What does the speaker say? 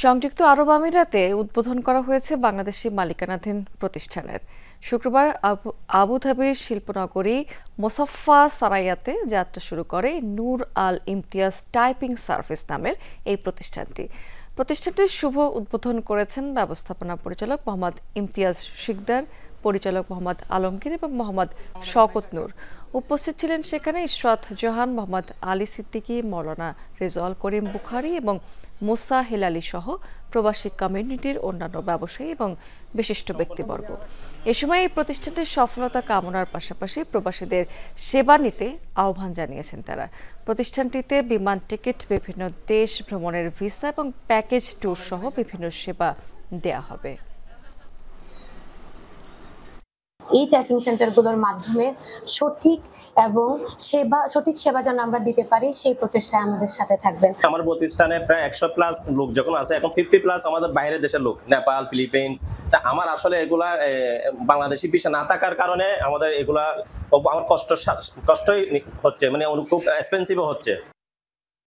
সংযুক্ত আরব আমিরাতে উদ্বোধন করা হয়েছে বাংলাদেশি মালিকানাধীন প্রতিষ্ঠানের। শুক্রবার আবুধাবির শিল্পনগরী মোসাফফা সারাইয়াতে যাত্রা শুরু করে নূর আল ইমতিয়াজ টাইপিং সার্ভিস নামের এই প্রতিষ্ঠানটি। প্রতিষ্ঠানটির শুভ উদ্বোধন করেছেন ব্যবস্থাপনা পরিচালক মোহাম্মদ ইমতিয়াজ শিকদার, পরিচালক মোহাম্মদ আলমগীর এবং মোহাম্মদ শওকত নূর। উপস্থিত ছিলেন সেখানে ইশরাত জাহান, মোহাম্মদ আলী সিদ্দিকী, মৌলানা রেজাউল করিম বুখারী এবং মুসা হেলালি সহ প্রবাসী কমিউনিটির অন্যান্য ব্যবসায়ী এবং বিশিষ্ট ব্যক্তিবর্গ। এ সময় এই প্রতিষ্ঠানটির সফলতা কামনার পাশাপাশি প্রবাসীদের সেবা নিতে আহ্বান জানিয়েছেন তারা। প্রতিষ্ঠানটিতে বিমান টিকিট, বিভিন্ন দেশ ভ্রমণের ভিসা এবং প্যাকেজ ট্যুর সহ বিভিন্ন সেবা দেয়া হবে। এই টাইপিং সেন্টারগুলোর মাধ্যমে সঠিক সেবা যেন আমরা দিতে পারি, সেই প্রচেষ্টায় আমাদের সাথে থাকবেন। আমার প্রতিষ্ঠানে প্রায় 100+ লোক যখন আছে, এখন 50+ আমাদের বাইরের দেশের লোক, নেপাল, ফিলিপিন্স। তা আমার আসলে এগুলা বাংলাদেশি ভিসা না থাকার কারণে আমাদের এগুলা আমার কষ্টই হচ্ছে, মানে খুব এক্সপেন্সিভও হচ্ছে।